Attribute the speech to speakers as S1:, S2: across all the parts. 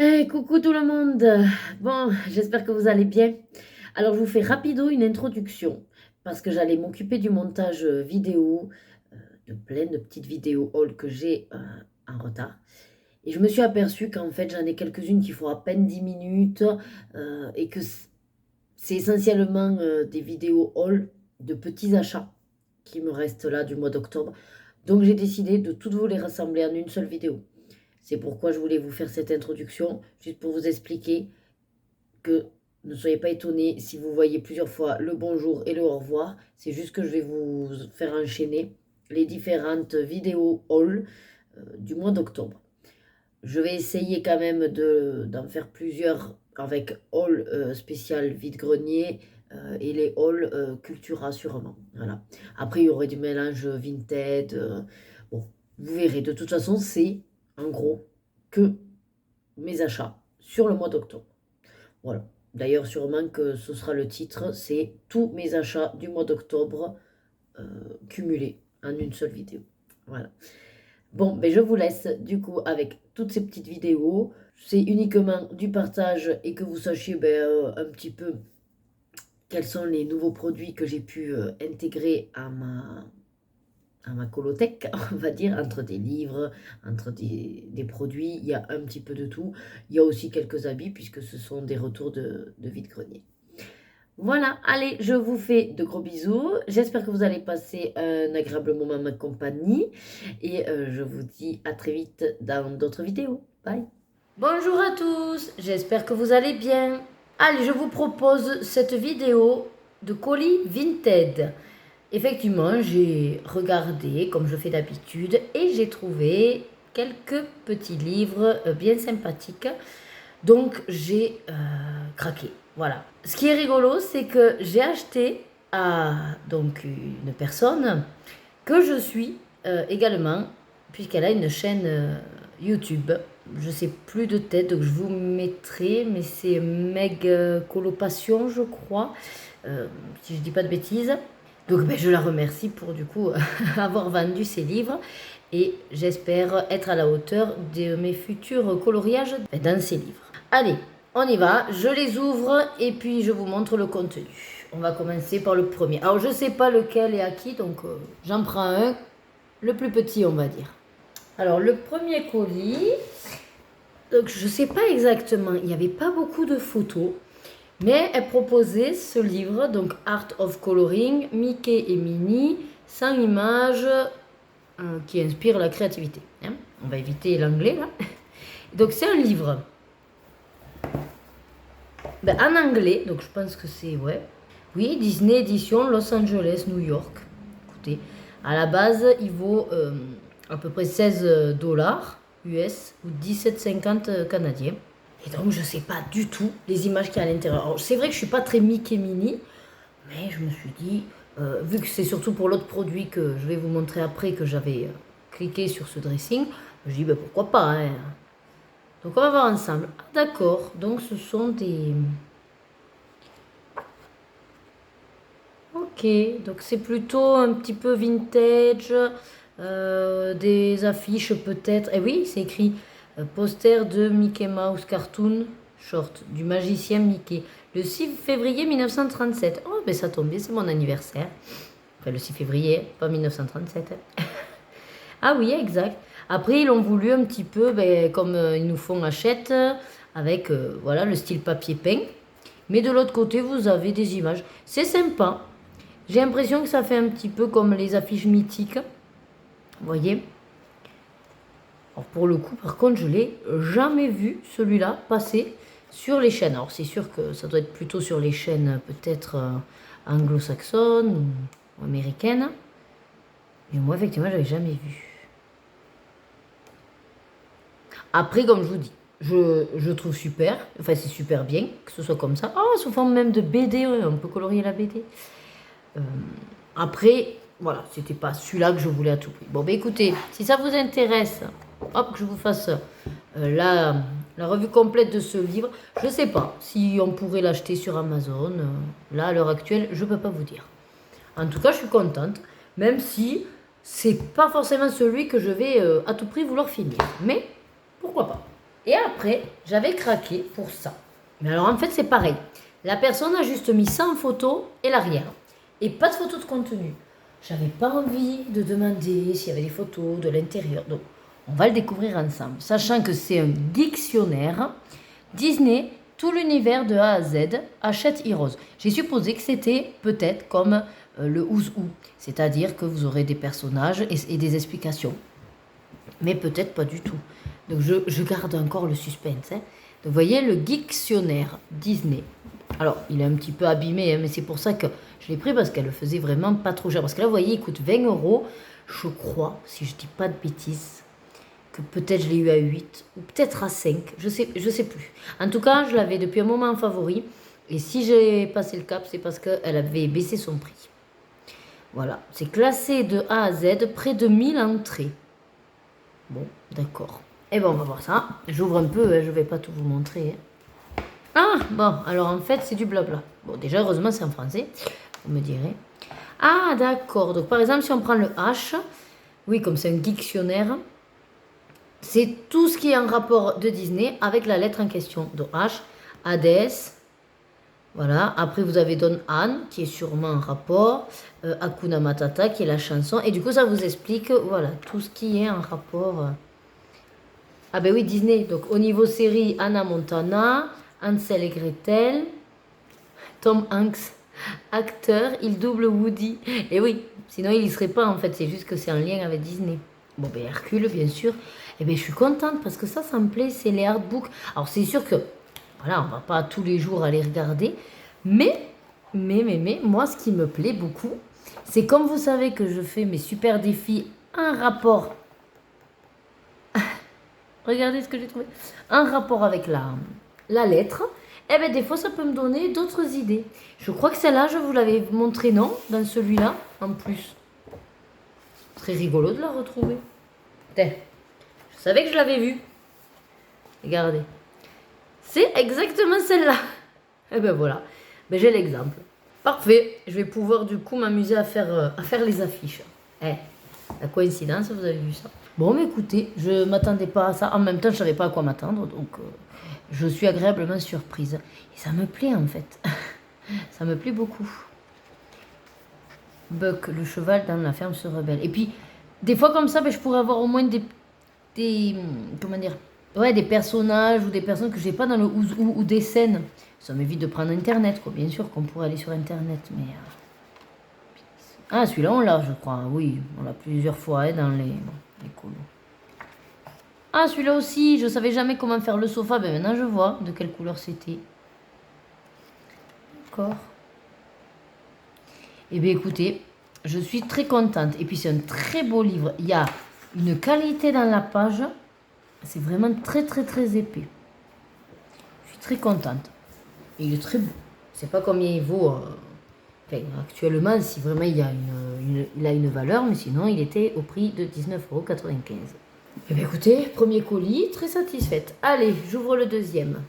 S1: Hey, coucou tout le monde. Bon, j'espère que vous allez bien. Alors, je vous fais rapido une introduction parce que j'allais m'occuper du montage vidéo euh, de plein de petites vidéos haul que j'ai en retard. Et je me suis aperçue qu'en fait, j'en ai quelques-unes qui font à peine 10 minutes et que c'est essentiellement des vidéos haul de petits achats qui me restent là du mois d'octobre. Donc, j'ai décidé de toutes vous les rassembler en une seule vidéo. C'est pourquoi je voulais vous faire cette introduction, juste pour vous expliquer que ne soyez pas étonnés si vous voyez plusieurs fois le bonjour et le au revoir. C'est juste que je vais vous faire enchaîner les différentes vidéos haul du mois d'octobre. Je vais essayer quand même d'en faire plusieurs avec haul spécial vide-grenier et les haul Cultura sûrement. Voilà. Après, il y aurait du mélange Vinted. Bon, vous verrez. De toute façon, c'est en gros que mes achats sur le mois d'octobre. Voilà. D'ailleurs, sûrement que ce sera le titre, c'est tous mes achats du mois d'octobre euh, cumulés en une seule vidéo. Voilà. Bon, ben je vous laisse du coup avec toutes ces petites vidéos. C'est uniquement du partage et que vous sachiez un petit peu quels sont les nouveaux produits que j'ai pu intégrer à ma colothèque, on va dire, entre des livres, entre des produits, il y a un petit peu de tout. Il y a aussi quelques habits puisque ce sont des retours de vide-grenier. Voilà, allez, je vous fais de gros bisous. J'espère que vous allez passer un agréable moment en ma compagnie et je vous dis à très vite dans d'autres vidéos. Bye. Bonjour à tous, j'espère que vous allez bien. Allez, je vous propose cette vidéo de colis Vinted. Effectivement, j'ai regardé comme je fais d'habitude et j'ai trouvé quelques petits livres bien sympathiques. Donc j'ai craqué. Voilà. Ce qui est rigolo, c'est que j'ai acheté à donc une personne que je suis également, puisqu'elle a une chaîne YouTube. Je sais plus de tête, donc je vous mettrai, mais c'est Meg Colopation, je crois, si je dis pas de bêtises. Donc ben, je la remercie pour du coup avoir vendu ses livres et j'espère être à la hauteur de mes futurs coloriages dans ces livres. Allez, on y va, je les ouvre et puis je vous montre le contenu. On va commencer par le premier. Alors je ne sais pas lequel est à qui, donc j'en prends un, le plus petit on va dire. Alors le premier colis, donc, je ne sais pas exactement, il n'y avait pas beaucoup de photos. Mais elle proposait ce livre, donc Art of Coloring, Mickey et Minnie, sans images, qui inspire la créativité. Hein. On va éviter l'anglais là. Donc c'est un livre en anglais, donc je pense que c'est, ouais. Oui, Disney édition Los Angeles, New York. Écoutez, à la base, il vaut à peu près 16 dollars US ou 17,50 canadiens. Et donc, je ne sais pas du tout les images qu'il y a à l'intérieur. C'est vrai que je ne suis pas très Mickey Mini, mais je me suis dit, vu que c'est surtout pour l'autre produit que je vais vous montrer après que j'avais cliqué sur ce dressing, je dis, ben, pourquoi pas. Hein. Donc, on va voir ensemble. Ah, d'accord, donc ce sont des... Ok, donc c'est plutôt un petit peu vintage, des affiches peut-être. Eh oui, c'est écrit poster de Mickey Mouse Cartoon Short du magicien Mickey. Le 6 février 1937. Oh, ben ça tombe bien, c'est mon anniversaire. Enfin, le 6 février, pas 1937. Ah oui, exact. Après, ils ont voulu un petit peu, ben, comme ils nous font Hachette, avec voilà, le style papier peint. Mais de l'autre côté, vous avez des images. C'est sympa. J'ai l'impression que ça fait un petit peu comme les affiches mythiques. Vous voyez? Alors pour le coup, par contre, je l'ai jamais vu celui-là passer sur les chaînes. Alors c'est sûr que ça doit être plutôt sur les chaînes peut-être anglo-saxonnes ou américaines. Mais moi, effectivement, je l'avais jamais vu. Après, comme je vous dis, je trouve super. Enfin, c'est super bien que ce soit comme ça. Ah, sous forme même de BD, ouais, on peut colorier la BD. Après, voilà, c'était pas celui-là que je voulais à tout prix. Bon, ben écoutez, si ça vous intéresse, hop, que je vous fasse la revue complète de ce livre. Je sais pas si on pourrait l'acheter sur Amazon. Là, à l'heure actuelle, je peux pas vous dire. En tout cas, je suis contente, même si c'est pas forcément celui que je vais à tout prix vouloir finir. Mais pourquoi pas. Et après, j'avais craqué pour ça. Mais alors en fait, c'est pareil. La personne a juste mis ça en photo et l'arrière. Et pas de photo de contenu. J'avais pas envie de demander s'il y avait des photos de l'intérieur. Donc, on va le découvrir ensemble. Sachant que c'est un dictionnaire Disney, tout l'univers de A à Z, Hachette Heroes. J'ai supposé que c'était peut-être comme le Who's Who. C'est-à-dire que vous aurez des personnages et des explications. Mais peut-être pas du tout. Donc je garde encore le suspense. Hein. Donc vous voyez le dictionnaire Disney. Alors il est un petit peu abîmé, hein, mais c'est pour ça que je l'ai pris parce qu'elle le faisait vraiment pas trop cher. Parce que là vous voyez il coûte 20 euros. Je crois, si je dis pas de bêtises, que peut-être je l'ai eu à 8 ou peut-être à 5. Je sais plus. En tout cas je l'avais depuis un moment en favori. Et si j'ai passé le cap c'est parce qu'elle avait baissé son prix. Voilà, c'est classé de A à Z, près de 1000 entrées. Bon, d'accord. Et bon, on va voir ça. J'ouvre un peu, hein, je vais pas tout vous montrer. Hein. Ah, bon, alors en fait, c'est du blabla. Bon, déjà, heureusement, c'est en français, vous me direz. Ah, d'accord. Donc, par exemple, si on prend le H, oui, comme c'est un dictionnaire, c'est tout ce qui est en rapport de Disney avec la lettre en question. Donc, H, Hades. Voilà, après vous avez Don Han, qui est sûrement en rapport, Hakuna Matata, qui est la chanson, et du coup ça vous explique, voilà, tout ce qui est en rapport. Ah ben oui, Disney, donc au niveau série, Hannah Montana, Hansel et Gretel, Tom Hanks, acteur, il double Woody, et oui, sinon il y serait pas en fait, c'est juste que c'est en lien avec Disney. Bon ben Hercule, bien sûr, et ben je suis contente, parce que ça me plaît, c'est les artbooks, alors c'est sûr que voilà, on va pas tous les jours aller regarder. Mais, moi, ce qui me plaît beaucoup, c'est comme vous savez que je fais mes super défis en rapport. Regardez ce que j'ai trouvé. En rapport avec la lettre. Eh bien, des fois, ça peut me donner d'autres idées. Je crois que celle-là, je vous l'avais montré, non? Dans celui-là, en plus. Très rigolo de la retrouver. Tiens, je savais que je l'avais vue. Regardez. C'est exactement celle-là. Et ben voilà, ben j'ai l'exemple. Parfait, je vais pouvoir du coup m'amuser à faire les affiches. Eh, la coïncidence, vous avez vu ça. Bon, mais écoutez, je m'attendais pas à ça. En même temps, je savais pas à quoi m'attendre, donc je suis agréablement surprise. Et ça me plaît en fait. Ça me plaît beaucoup. Buck, le cheval dans la ferme se rebelle. Et puis, des fois comme ça, ben, je pourrais avoir au moins des comment dire, ouais, des personnages ou des personnes que j'ai pas dans le ou des scènes. Ça m'évite de prendre internet, quoi. Bien sûr qu'on pourrait aller sur internet, mais ah, celui-là on l'a, je crois. Oui, on l'a plusieurs fois hein, dans les colos. Ah, celui-là aussi, je savais jamais comment faire le sofa, ben maintenant je vois de quelle couleur c'était. D'accord. Eh bien écoutez, je suis très contente. Et puis c'est un très beau livre. Il y a une qualité dans la page. C'est vraiment très très très épais. Je suis très contente. Et il est très beau. Je sais pas combien il vaut enfin, actuellement, si vraiment il a une valeur, mais sinon il était au prix de 19,95 €. Eh bien écoutez, premier colis, très satisfaite. Allez, j'ouvre le deuxième.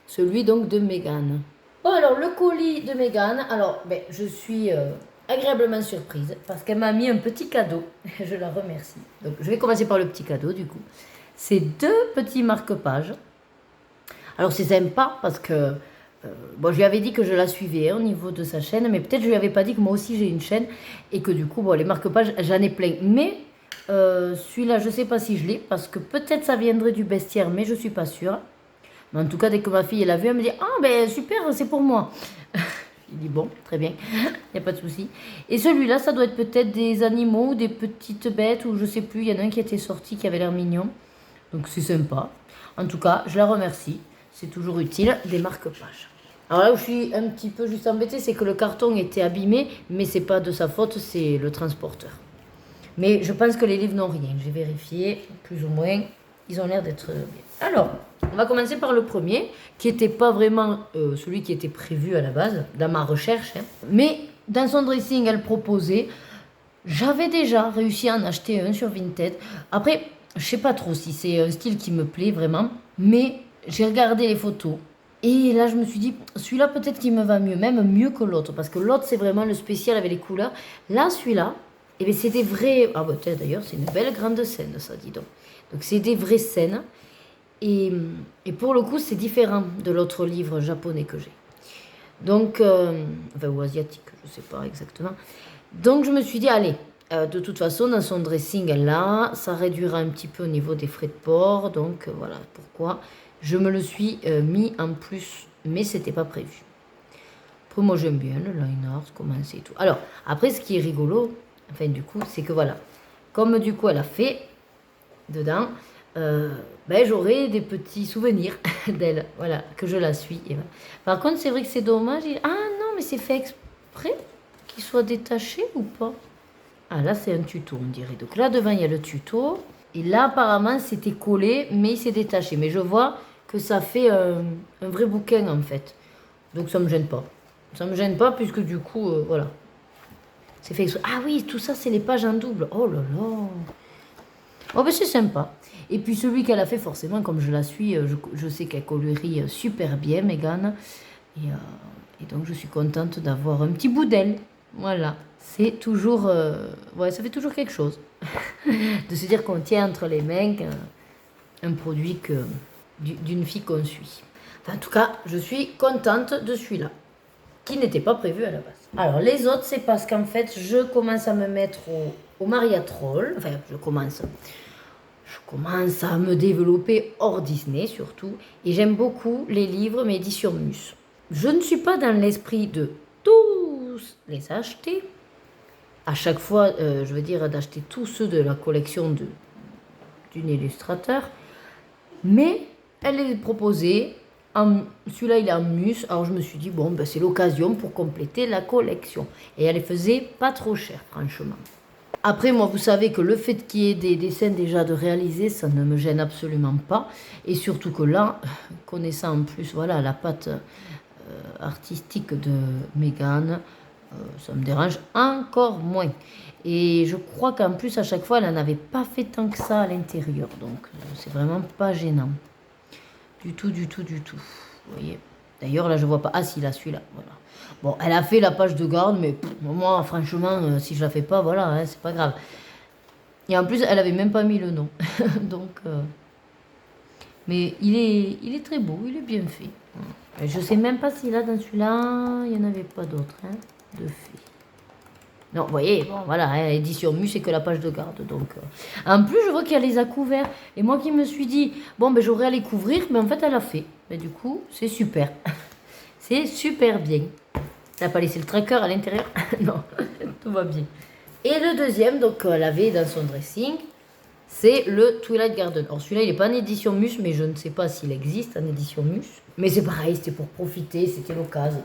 S1: Celui donc de Mégane. Bon alors le colis de Mégane, alors ben, je suis agréablement surprise parce qu'elle m'a mis un petit cadeau. Je la remercie. Donc je vais commencer par le petit cadeau du coup. C'est 2 petits marque-pages. Alors c'est sympa parce que bon, je lui avais dit que je la suivais hein, au niveau de sa chaîne, mais peut-être je lui avais pas dit que moi aussi j'ai une chaîne et que du coup bon, les marque-pages j'en ai plein. Mais celui-là je sais pas si je l'ai parce que peut-être ça viendrait du bestiaire, mais je suis pas sûre. Mais en tout cas dès que ma fille elle l'a vu, elle me dit ah ben super c'est pour moi. Il dit bon très bien, il n'y a pas de souci. Et celui-là ça doit être peut-être des animaux ou des petites bêtes ou je sais plus. Il y en a un qui était sorti qui avait l'air mignon, donc c'est sympa. En tout cas je la remercie. C'est toujours utile, des marque-pages. Alors là où je suis un petit peu juste embêtée, c'est que le carton était abîmé, mais c'est pas de sa faute, c'est le transporteur. Mais je pense que les livres n'ont rien. J'ai vérifié, plus ou moins, ils ont l'air d'être bien. Alors, on va commencer par le premier, qui n'était pas vraiment celui qui était prévu à la base, dans ma recherche. Hein. Mais dans son dressing, elle proposait. J'avais déjà réussi à en acheter un sur Vinted. Après, je sais pas trop si c'est un style qui me plaît vraiment, mais j'ai regardé les photos et là je me suis dit celui-là peut-être qu'il me va mieux, même mieux que l'autre parce que l'autre c'est vraiment le spécial avec les couleurs. Là celui-là, eh bien, c'est des vrais. Ah bah d'ailleurs c'est une belle grande scène ça dit donc. Donc c'est des vraies scènes Et, et pour le coup, c'est différent de l'autre livre japonais que j'ai. Donc, enfin, ou asiatique, je ne sais pas exactement. Donc, je me suis dit, allez, de toute façon, dans son dressing, là, ça réduira un petit peu au niveau des frais de port. Donc, voilà pourquoi je me le suis mis en plus, mais c'était pas prévu. Après, moi, j'aime bien le liner, commencer et tout. Alors, après, ce qui est rigolo, enfin, du coup, c'est que voilà, comme du coup, elle a fait dedans, ben, j'aurai des petits souvenirs d'elle, voilà, que je la suis. Et voilà. Par contre, c'est vrai que c'est dommage. Ah non, mais c'est fait exprès qu'il soit détaché ou pas? Ah là, c'est un tuto, on dirait. Donc là, devant, il y a le tuto. Et là, apparemment, c'était collé, mais il s'est détaché. Mais je vois que ça fait un vrai bouquin, en fait. Donc ça me gêne pas. Ça me gêne pas, puisque du coup, voilà. C'est fait exprès. Ah oui, tout ça, c'est les pages en double. Oh là là. Oh ben c'est sympa. Et puis celui qu'elle a fait, forcément, comme je la suis, je sais qu'elle colorie super bien, Mégane. Et donc je suis contente d'avoir un petit bout d'elle. Voilà. C'est toujours... ouais, ça fait toujours quelque chose. De se dire qu'on tient entre les mains un produit d'une fille qu'on suit. Enfin, en tout cas, je suis contente de celui-là, qui n'était pas prévu à la base. Alors les autres, c'est parce qu'en fait, je commence à me mettre au Maria Troll. Enfin, je commence à me développer hors Disney surtout. Et j'aime beaucoup les livres, mais éditions Mus. Je ne suis pas dans l'esprit de tous les acheter. À chaque fois, je veux dire, d'acheter tous ceux de la collection d'une illustrateur. Mais elle est proposée. Celui-là, il est en Mus. Alors je me suis dit, bon, ben, c'est l'occasion pour compléter la collection. Et elle les faisait pas trop cher, franchement. Après, moi, vous savez que le fait qu'il y ait des dessins déjà de réaliser, ça ne me gêne absolument pas. Et surtout que là, connaissant en plus voilà, la patte artistique de Mégane, ça me dérange encore moins. Et je crois qu'en plus, à chaque fois, elle n'en avait pas fait tant que ça à l'intérieur. Donc, c'est vraiment pas gênant. Du tout, du tout, du tout. Vous voyez. D'ailleurs, là, je vois pas. Ah, si, là, celui-là. Voilà. Bon, elle a fait la page de garde, mais moi, franchement, si je la fais pas, voilà, hein, c'est pas grave. Et en plus, elle avait même pas mis le nom. Donc, mais il est très beau, il est bien fait. Je sais même pas si là, dans celui-là, il n'y en avait pas d'autres, hein, de fait. Non, vous voyez, bon, voilà, hein, édition Mus, c'est que la page de garde. Donc, en plus, je vois qu'elle les a couverts. Et moi qui me suis dit, bon, ben j'aurais à les couvrir, mais en fait, elle a fait. Mais du coup, c'est super. C'est super bien. Elle n'a pas laissé le tracker à l'intérieur. Non, tout va bien. Et le deuxième, donc, elle avait dans son dressing, c'est le Twilight Garden. Alors, celui-là, il n'est pas en édition Mus, mais je ne sais pas s'il existe en édition Mus. Mais c'est pareil, c'était pour profiter, c'était l'occasion,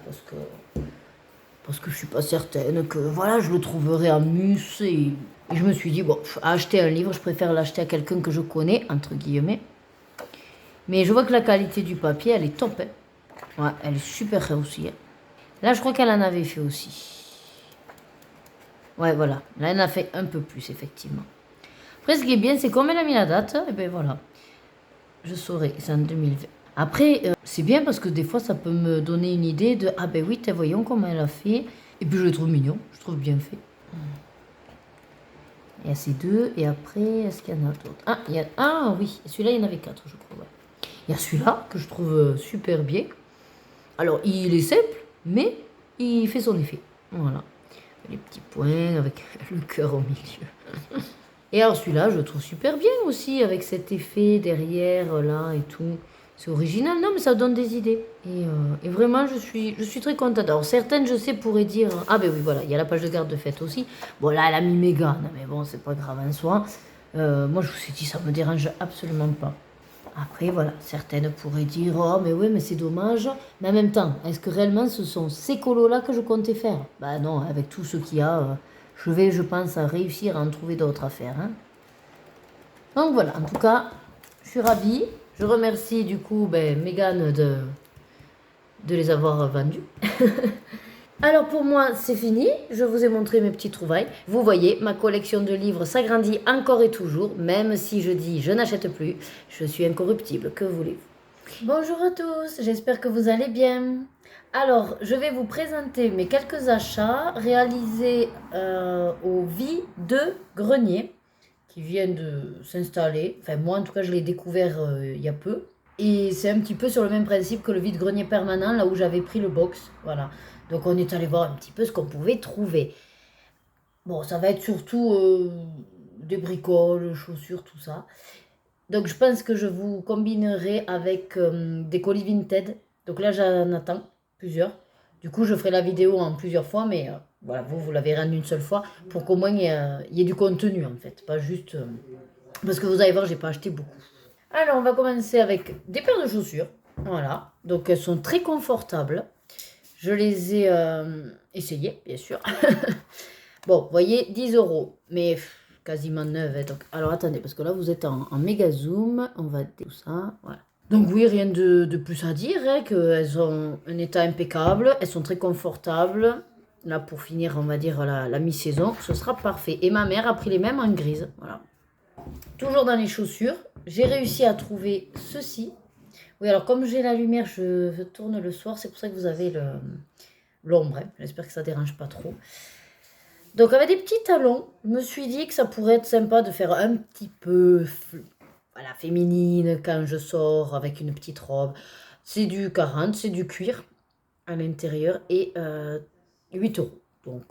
S1: parce que je suis pas certaine que voilà, je le trouverai en Mus. Et je me suis dit, bon, acheter un livre, je préfère l'acheter à quelqu'un que je connais, entre guillemets. Mais je vois que la qualité du papier, elle est top. Hein. Ouais, elle est super réussie. Hein. Là, je crois qu'elle en avait fait aussi. Ouais, voilà. Là, elle en a fait un peu plus, effectivement. Après, ce qui est bien, c'est comme elle a mis la date, et ben voilà. Je saurai, c'est en 2020. Après, c'est bien parce que des fois, ça peut me donner une idée de ah ben oui, voyons comment elle a fait. Et puis, je le trouve mignon, je trouve bien fait. Il y a ces deux, et après, est-ce qu'il y en a d'autres? Ah oui, celui-là, il y en avait quatre, je crois. Ouais. Il y a celui-là que je trouve super bien. Alors, il est simple, mais il fait son effet. Voilà. Les petits points avec le cœur au milieu. Et alors celui-là, je le trouve super bien aussi, avec cet effet derrière, là, et tout. C'est original, non, mais ça donne des idées. Et vraiment, je suis très contente. Alors certaines, je sais, pourraient dire... Ah ben oui, voilà, il y a la page de garde de fête aussi. Bon, là, elle a mis Mégane, mais bon, c'est pas grave en soi. Moi, je vous ai dit, ça me dérange absolument pas. Après, voilà, certaines pourraient dire, oh, mais oui, mais c'est dommage. Mais en même temps, est-ce que réellement, ce sont ces colos-là que je comptais faire? Bah non, avec tout ce qu'il y a, je pense, à réussir à en trouver d'autres à faire. Hein. Donc voilà, en tout cas, je suis ravie. Je remercie du coup Mégane de les avoir vendus. Alors pour moi, c'est fini. Je vous ai montré mes petites trouvailles. Vous voyez, ma collection de livres s'agrandit encore et toujours, même si je dis je n'achète plus. Je suis incorruptible, que voulez-vous? Bonjour à tous, j'espère que vous allez bien. Alors, je vais vous présenter mes quelques achats réalisés au Vie de Grenier. qui vient de s'installer. Enfin, moi, en tout cas, je l'ai découvert il y a peu. Et c'est un petit peu sur le même principe que le vide-grenier permanent, là où j'avais pris le box. Voilà. Donc, on est allé voir un petit peu ce qu'on pouvait trouver. Bon, ça va être surtout des bricoles, chaussures, tout ça. Donc, je pense que je vous combinerai avec des colis Vinted. Donc là, j'en attends plusieurs. Du coup, je ferai la vidéo en plusieurs fois, mais voilà, vous la verrez en une seule fois pour qu'au moins il y ait du contenu en fait, pas juste. Parce que vous allez voir, j'ai pas acheté beaucoup. Alors, on va commencer avec des paires de chaussures. Voilà. Donc, elles sont très confortables. Je les ai essayées, bien sûr. Bon, vous voyez, 10 euros. Mais quasiment 9. Hein, donc, alors, attendez, parce que là, vous êtes en méga zoom. On va tout ça. Voilà. Donc, oui, rien de plus à dire. Hein, qu'elles ont un état impeccable. Elles sont très confortables. Là, pour finir, on va dire la mi-saison. Ce sera parfait. Et ma mère a pris les mêmes en grise. Voilà. Toujours dans les chaussures, j'ai réussi à trouver ceci. Oui, alors comme j'ai la lumière, je tourne le soir, c'est pour ça que vous avez l'ombre. Hein. J'espère que ça ne dérange pas trop. Donc avec des petits talons, je me suis dit que ça pourrait être sympa de faire un petit peu voilà, féminine quand je sors avec une petite robe. C'est du 40, c'est du cuir à l'intérieur et 8 euros. Donc,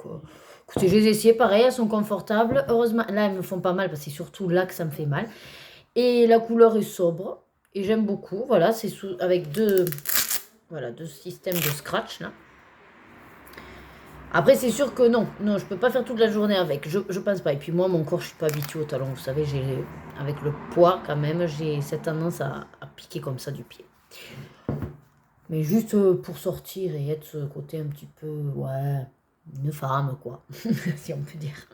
S1: écoutez, je les ai essayées, pareil, elles sont confortables. Heureusement, là, elles me font pas mal, parce que c'est surtout là que ça me fait mal. Et la couleur est sobre, et j'aime beaucoup. Voilà, c'est avec deux systèmes de scratch, là. Après, c'est sûr que non, je peux pas faire toute la journée avec, je pense pas. Et puis moi, mon corps, je suis pas habituée au talon. Vous savez, avec le poids, quand même, j'ai cette tendance à piquer comme ça du pied. Mais juste pour sortir et être ce côté un petit peu, ouais, une femme, quoi, si on peut dire.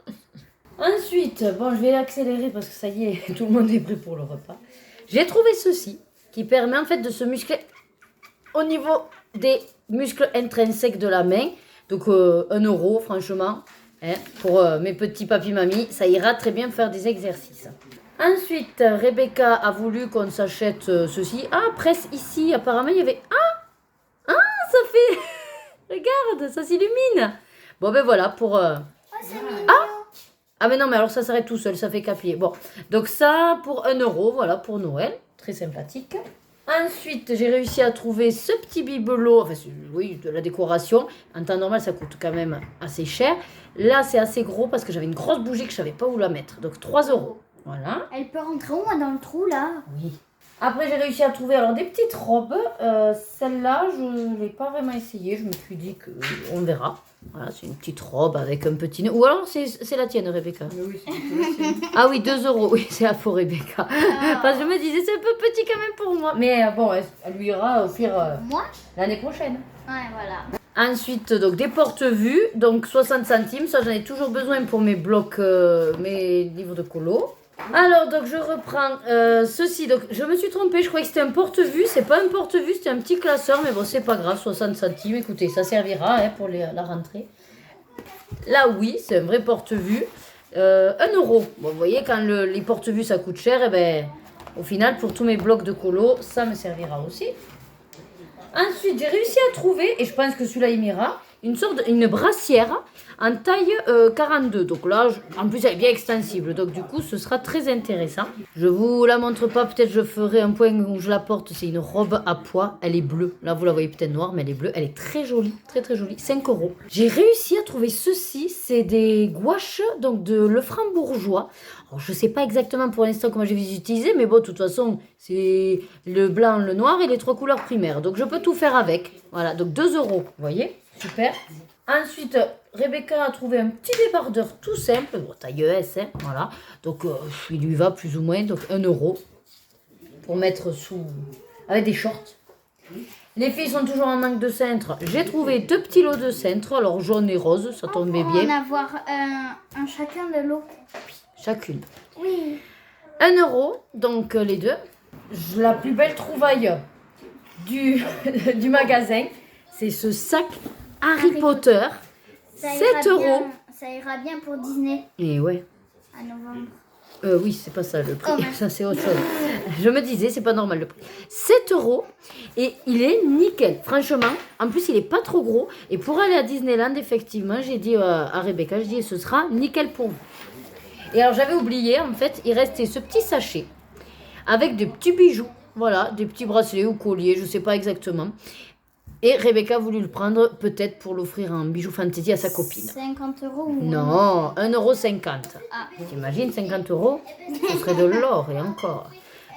S1: Ensuite, bon, je vais accélérer parce que ça y est, tout le monde est prêt pour le repas. J'ai trouvé ceci qui permet en fait de se muscler au niveau des muscles intrinsèques de la main. Donc 1 euro, franchement, hein, pour mes petits papis-mamies, ça ira très bien faire des exercices. Ensuite, Rebecca a voulu qu'on s'achète ceci. Ah, presse ici, apparemment il y avait... ça fait... Regarde, ça s'illumine. Bon, ben voilà, pour... Ah, mais non, mais alors ça s'arrête tout seul, ça fait qu'à pied. Bon, donc ça, pour 1 euro, voilà, pour Noël. Très sympathique. Ensuite, j'ai réussi à trouver ce petit bibelot. Enfin, oui, de la décoration. En temps normal, ça coûte quand même assez cher. Là, c'est assez gros parce que j'avais une grosse bougie que je savais pas où la mettre. Donc, 3 euros. Voilà.
S2: Elle peut rentrer où, moi, dans le trou, là?
S1: Oui. Après, j'ai réussi à trouver alors des petites robes. Celle-là, je ne l'ai pas vraiment essayée. Je me suis dit qu'on verra. Voilà, c'est une petite robe avec un petit nœud. Ou alors, c'est la tienne, Rebecca.
S3: Oui, c'est la tienne.
S1: Ah oui, 2 euros. Oui, c'est la pour Rebecca. Parce que je me disais, c'est un peu petit quand même pour moi. Mais bon, elle lui ira au pire
S2: Moi?
S1: l'année prochaine.
S2: Ouais, voilà.
S1: Ensuite, donc des porte-vues. Donc 60 centimes. Ça, j'en ai toujours besoin pour mes blocs, mes livres de colo. Alors, donc je reprends ceci. Donc, je me suis trompée, je croyais que c'était un porte-vue. C'est pas un porte-vue, c'était un petit classeur. Mais bon, c'est pas grave, 60 centimes. Écoutez, ça servira hein, pour la rentrée. Là, oui, c'est un vrai porte-vue. 1 euro. Bon, vous voyez, quand les porte-vues, ça coûte cher, et ben, au final, pour tous mes blocs de colo, ça me servira aussi. Ensuite, j'ai réussi à trouver, et je pense que celui-là, il m'ira, une brassière en taille 42. Donc là, en plus, elle est bien extensible. Donc du coup, ce sera très intéressant. Je vous la montre pas. Peut-être je ferai un point où je la porte. C'est une robe à pois. Elle est bleue. Là, vous la voyez peut-être noire, mais elle est bleue. Elle est très jolie. Très, très jolie. 5 euros. J'ai réussi à trouver ceci. C'est des gouaches, donc de le franc-bourgeois. Alors, je sais pas exactement pour l'instant comment je vais les utiliser, mais bon, de toute façon, c'est le blanc, le noir et les 3 couleurs primaires. Donc, je peux tout faire avec. Voilà, donc 2 euros. Vous voyez? Super. Ensuite, Rebecca a trouvé un petit débardeur tout simple, bon, taille ES, hein, voilà. Donc, il lui va plus ou moins, donc 1 euro pour mettre avec des shorts. Les filles sont toujours en manque de cintre. J'ai trouvé 2 petits lots de cintre, alors jaune et rose, ça tombait
S2: On
S1: bien.
S2: va en avoir un chacun de l'eau.
S1: Chacune.
S2: Oui.
S1: 1 euro, donc les deux. La plus belle trouvaille du magasin, c'est ce sac Harry Potter.
S2: Ça
S1: 7
S2: ira
S1: euros.
S2: bien- Ça ira bien pour Disney
S1: Et ouais.
S2: à novembre.
S1: Oui, c'est pas ça le prix.
S2: Quand même.
S1: Ça, c'est autre chose. Je me disais, c'est pas normal le prix. 7 euros. Et il est nickel. Franchement, en plus, il est pas trop gros. Et pour aller à Disneyland, effectivement, j'ai dit à Rebecca, je dis, ce sera nickel pour vous. Et alors j'avais oublié, en fait, il restait ce petit sachet avec des petits bijoux. Voilà, des petits bracelets ou colliers, je sais pas exactement. Et Rebecca a voulu le prendre peut-être pour l'offrir en bijou fantasy à sa copine.
S2: 50 euros ou...
S1: Non, 1,50 €.
S2: Ah.
S1: T'imagines, 50 €? Ce serait de l'or et encore.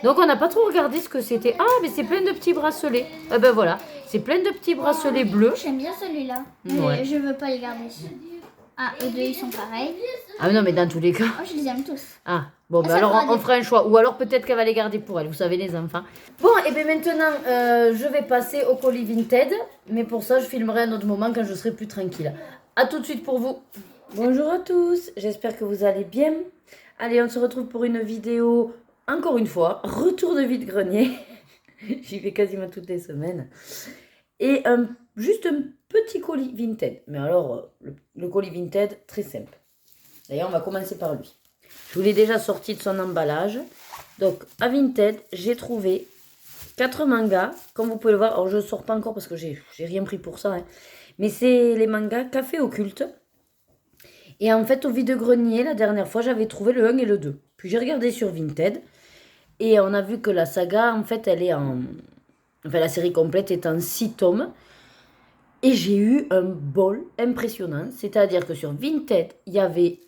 S1: Donc on n'a pas trop regardé ce que c'était. Ah, mais c'est plein de petits bracelets. Eh ben voilà, c'est plein de petits bracelets bleus.
S2: J'aime bien celui-là.
S1: Ouais.
S2: Mais je veux pas les garder. Ah, eux deux, ils sont pareils.
S1: Ah non, mais dans tous les cas.
S2: Oh, je les aime tous.
S1: Ah, bon, ben
S2: ça
S1: alors
S2: fera
S1: on
S2: des-
S1: fera un choix. Ou alors peut-être qu'elle va les garder pour elle, vous savez, les enfants. Bon, et bien maintenant, je vais passer au colis Vinted. Mais pour ça, je filmerai un autre moment quand je serai plus tranquille. À tout de suite pour vous. Bonjour à tous, j'espère que vous allez bien. Allez, on se retrouve pour une vidéo, encore une fois, retour de vide-grenier. J'y vais quasiment toutes les semaines. Et juste un petit colis Vinted. Mais alors, le colis Vinted, très simple. D'ailleurs, on va commencer par lui. Je vous l'ai déjà sorti de son emballage. Donc, à Vinted, j'ai trouvé 4 mangas. Comme vous pouvez le voir, alors je ne sors pas encore parce que j'ai rien pris pour ça. Hein. Mais c'est les mangas Café Occulte. Et en fait, au vide-grenier, la dernière fois, j'avais trouvé le 1 et le 2. Puis j'ai regardé sur Vinted. Et on a vu que la saga, en fait, elle est en... Enfin, la série complète est en 6 tomes. Et j'ai eu un bol impressionnant. C'est-à-dire que sur Vinted, il y avait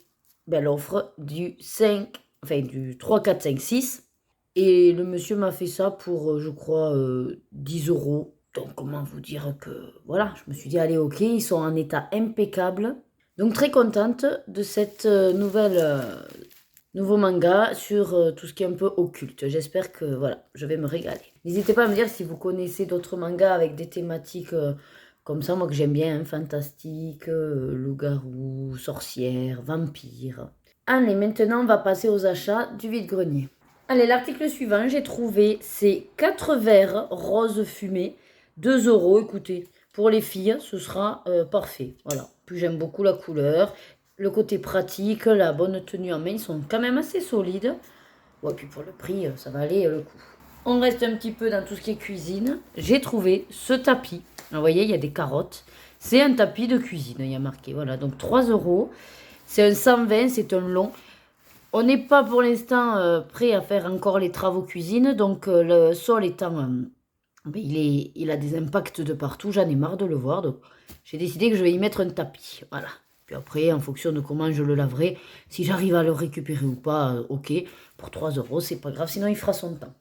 S1: l'offre du 3, 4, 5, 6. Et le monsieur m'a fait ça pour, je crois, 10 €. Donc, comment vous dire que... Voilà, je me suis dit, allez, ok, ils sont en état impeccable. Donc, très contente de cette nouveau manga sur tout ce qui est un peu occulte. J'espère que, voilà, je vais me régaler. N'hésitez pas à me dire si vous connaissez d'autres mangas avec des thématiques... comme ça, moi que j'aime bien, hein, fantastique, loup-garou, sorcière, vampire. Allez, maintenant on va passer aux achats du vide-grenier. Allez, l'article suivant, j'ai trouvé ces 4 verres rose fumé, 2 €. Écoutez, pour les filles, ce sera parfait. Voilà, puis j'aime beaucoup la couleur, le côté pratique, la bonne tenue en main, ils sont quand même assez solides. Ouais, puis pour le prix, ça va aller le coup. On reste un petit peu dans tout ce qui est cuisine. J'ai trouvé ce tapis. Vous voyez, il y a des carottes. C'est un tapis de cuisine, il y a marqué. Voilà, donc 3 €. C'est un 120, c'est un long. On n'est pas pour l'instant prêt à faire encore les travaux cuisine. Donc le sol étant... il a des impacts de partout. J'en ai marre de le voir. Donc j'ai décidé que je vais y mettre un tapis. Voilà. Puis après, en fonction de comment je le laverai, si j'arrive à le récupérer ou pas, ok. Pour 3 €, c'est pas grave. Sinon, il fera son temps.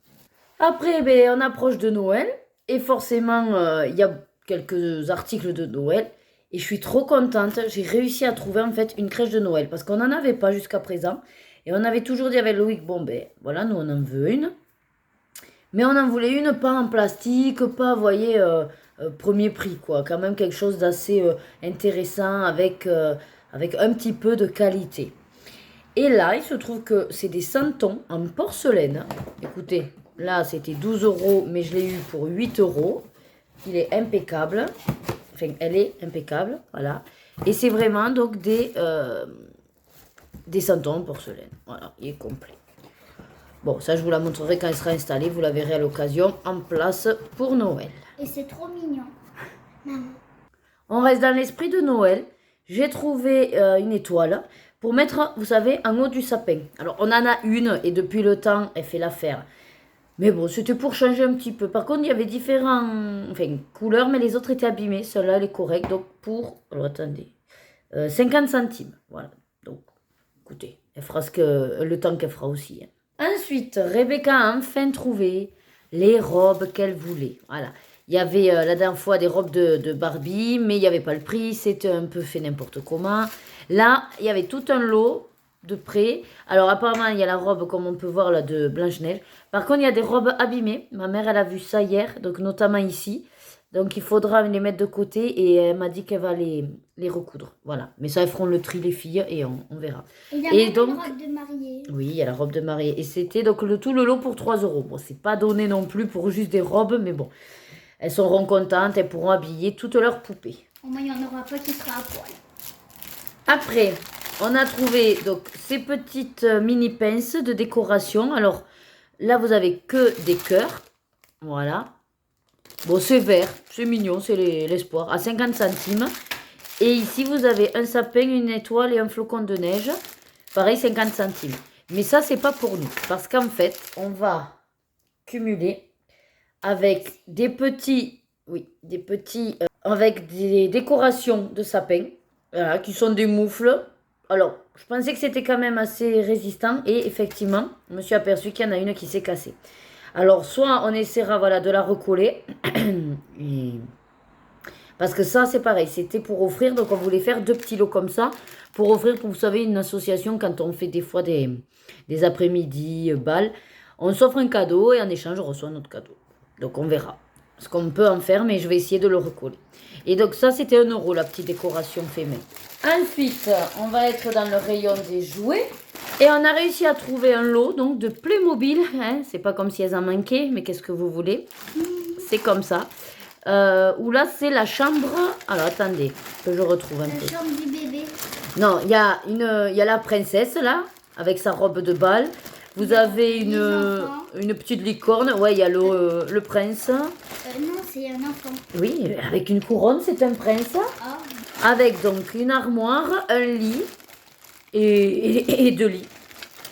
S1: Après, on approche de Noël. Et forcément, il y a quelques articles de Noël. Et je suis trop contente. J'ai réussi à trouver en fait une crèche de Noël. Parce qu'on n'en avait pas jusqu'à présent. Et on avait toujours dit avec Loïc, bon voilà, nous on en veut une. Mais on en voulait une pas en plastique, pas, vous voyez, premier prix quoi. Quand même quelque chose d'assez intéressant avec un petit peu de qualité. Et là, il se trouve que c'est des santons en porcelaine. Écoutez, là c'était 12 €, mais je l'ai eu pour 8 €. Il est impeccable. Enfin, elle est impeccable, voilà. Et c'est vraiment donc des santons en porcelaine. Voilà, il est complet. Bon, ça je vous la montrerai quand elle sera installée. Vous la verrez à l'occasion en place pour Noël.
S2: Et c'est trop mignon. Maman.
S1: On reste dans l'esprit de Noël. J'ai trouvé une étoile pour mettre, vous savez, en haut du sapin. Alors, on en a une et depuis le temps, elle fait l'affaire. Mais bon, c'était pour changer un petit peu. Par contre, il y avait différentes couleurs, mais les autres étaient abîmées. Celle-là, elle est correcte. Donc, pour, alors attendez, 50 centimes. Voilà. Donc, écoutez, elle fera le temps qu'elle fera aussi. Hein. Ensuite, Rebecca a enfin trouvé les robes qu'elle voulait. Voilà. Il y avait la dernière fois des robes de Barbie, mais il n'y avait pas le prix. C'était un peu fait n'importe comment. Là, il y avait tout un lot de près. Alors, apparemment, il y a la robe, comme on peut voir là, de Blanche-Neige. Par contre, il y a des robes abîmées. Ma mère, elle a vu ça hier, donc notamment ici. Donc, il faudra les mettre de côté et elle m'a dit qu'elle va les recoudre. Voilà. Mais ça, elles feront le tri, les filles, et on verra.
S2: Il y a
S1: Et
S2: même
S1: donc,
S2: une robe de mariée.
S1: oui, il y a la robe de mariée. Et c'était donc tout le lot pour 3 €. Bon, c'est pas donné non plus pour juste des robes, mais bon. Elles seront contentes, elles pourront habiller toutes leurs poupées.
S2: Au moins, il n'y en aura pas qui sera à poil.
S1: Après, on a trouvé donc ces petites mini pinces de décoration. Alors, là, vous avez que des cœurs. Voilà. Bon, c'est vert, c'est mignon, c'est l'espoir. À 50 centimes. Et ici, vous avez un sapin, une étoile et un flocon de neige. pareil 50 centimes. Mais ça, c'est pas pour nous. Parce qu'en fait, on va cumuler avec des petits, avec des décorations de sapin, voilà, qui sont des moufles. Alors, je pensais que c'était quand même assez résistant et effectivement, je me suis aperçue qu'il y en a une qui s'est cassée. Alors, soit on essaiera voilà, de la recoller, et... parce que ça, c'est pareil, c'était pour offrir, donc on voulait faire 2 petits lots comme ça, pour offrir, pour, vous savez, une association, quand on fait des fois des après-midi, balles, on s'offre un cadeau et en échange, on reçoit notre cadeau. Donc on verra ce qu'on peut en faire, mais je vais essayer de le recoller. Et donc ça, c'était 1 euro, la petite décoration fait main. Ensuite, on va être dans le rayon des jouets. Et on a réussi à trouver un lot donc de Playmobil. Hein, c'est pas comme si elles en manquaient, mais qu'est-ce que vous voulez? C'est comme ça. Où là, c'est la chambre... Alors, attendez, que je retrouve un peu.
S2: La chambre du bébé.
S1: Non, il y a la princesse, là, avec sa robe de bal. Vous avez une petite licorne. Ouais, il y a le prince.
S2: Non, c'est un enfant.
S1: Oui, avec une couronne, c'est un prince.
S2: Ah.
S1: Avec donc une armoire, un lit et 2 lits.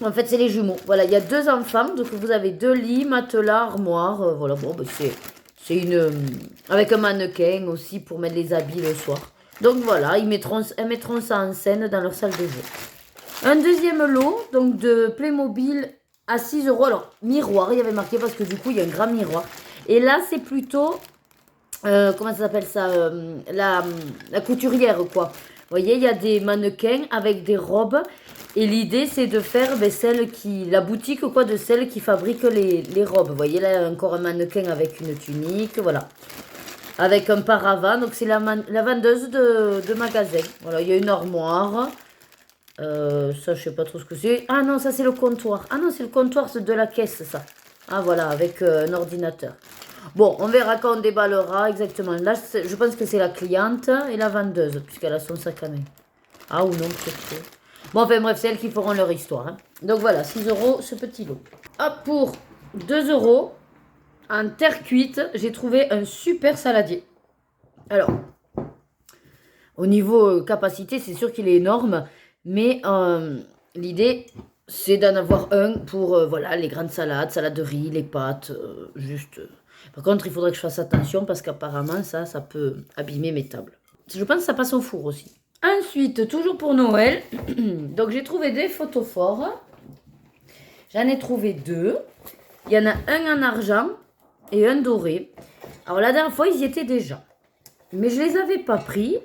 S1: En fait, c'est les jumeaux. Voilà, il y a 2 enfants. Donc, vous avez 2 lits, matelas, armoire. Voilà, bon, ben, c'est une... avec un mannequin aussi pour mettre les habits le soir. Donc, voilà, elles mettront ça en scène dans leur salle de jeu. Un deuxième lot, donc de Playmobil à 6 euros. Alors, miroir, il y avait marqué parce que du coup, il y a un grand miroir. Et là, c'est plutôt, comment ça s'appelle ça, la couturière, quoi. Vous voyez, il y a des mannequins avec des robes. Et l'idée, c'est de faire la boutique, quoi, de celle qui fabrique les robes. Vous voyez, là, encore un mannequin avec une tunique, voilà. Avec un paravent, donc c'est la vendeuse de magasin. Voilà, il y a une armoire. Ça, je sais pas trop ce que c'est. Ah non, ça, c'est le comptoir. Ah non, c'est le comptoir de la caisse, ça. Ah, voilà, avec un ordinateur. Bon, on verra quand on déballera exactement. Là, je pense que c'est la cliente et la vendeuse, puisqu'elle a son sac à main. Ah, ou non, peut-être. Bon, enfin, bref, c'est elles qui feront leur histoire. Hein. Donc, voilà, 6 euros, ce petit lot. Hop, pour 2 euros, en terre cuite, j'ai trouvé un super saladier. Alors, au niveau capacité, c'est sûr qu'il est énorme. Mais l'idée, c'est d'en avoir un pour voilà, les grandes salades, salade de riz, les pâtes, juste. Par contre, il faudrait que je fasse attention parce qu'apparemment, ça peut abîmer mes tables. Je pense que ça passe au four aussi. Ensuite, toujours pour Noël, donc j'ai trouvé des photophores. J'en ai trouvé 2. Il y en a un en argent et un doré. Alors la dernière fois, ils y étaient déjà. Mais je les avais pas pris.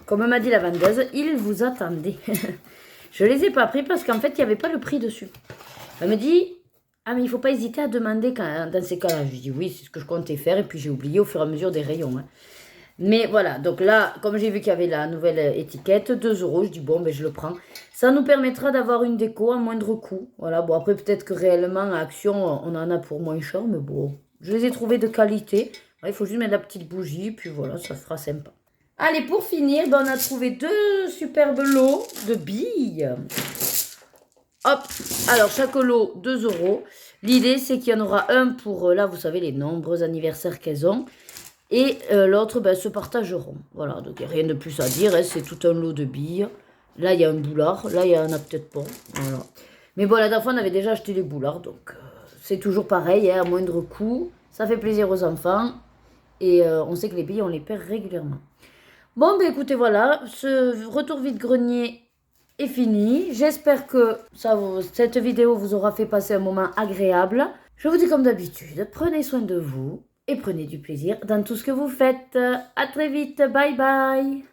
S1: Comme m'a dit la vendeuse, ils vous attendaient. Je les ai pas pris parce qu'en fait, il n'y avait pas le prix dessus. Elle me dit, ah mais il faut pas hésiter à demander dans ces cas-là. Je dis oui, c'est ce que je comptais faire et puis j'ai oublié au fur et à mesure des rayons. Hein. Mais voilà, donc là, comme j'ai vu qu'il y avait la nouvelle étiquette, 2 euros, je dis bon, ben je le prends. Ça nous permettra d'avoir une déco à moindre coût. Voilà, bon après peut-être que réellement à Action, on en a pour moins cher, mais bon, je les ai trouvés de qualité. Il faut juste mettre la petite bougie, puis voilà, ça sera sympa. Allez, pour finir, ben, on a trouvé 2 superbes lots de billes. Hop, alors chaque lot, 2 euros. L'idée, c'est qu'il y en aura un pour, là, vous savez, les nombreux anniversaires qu'elles ont. Et l'autre, ben, se partageront. Voilà, donc il n'y a rien de plus à dire, hein, c'est tout un lot de billes. Là, il y a un boulard, là, il y en a peut-être pas. Voilà. Mais bon, la dernière fois, on avait déjà acheté les boulards, donc c'est toujours pareil, hein, à moindre coût. Ça fait plaisir aux enfants. Et on sait que les billes, on les perd régulièrement. Bon, ben écoutez, voilà, ce retour vide-grenier est fini. J'espère que cette vidéo vous aura fait passer un moment agréable. Je vous dis comme d'habitude, prenez soin de vous et prenez du plaisir dans tout ce que vous faites. À très vite, bye bye.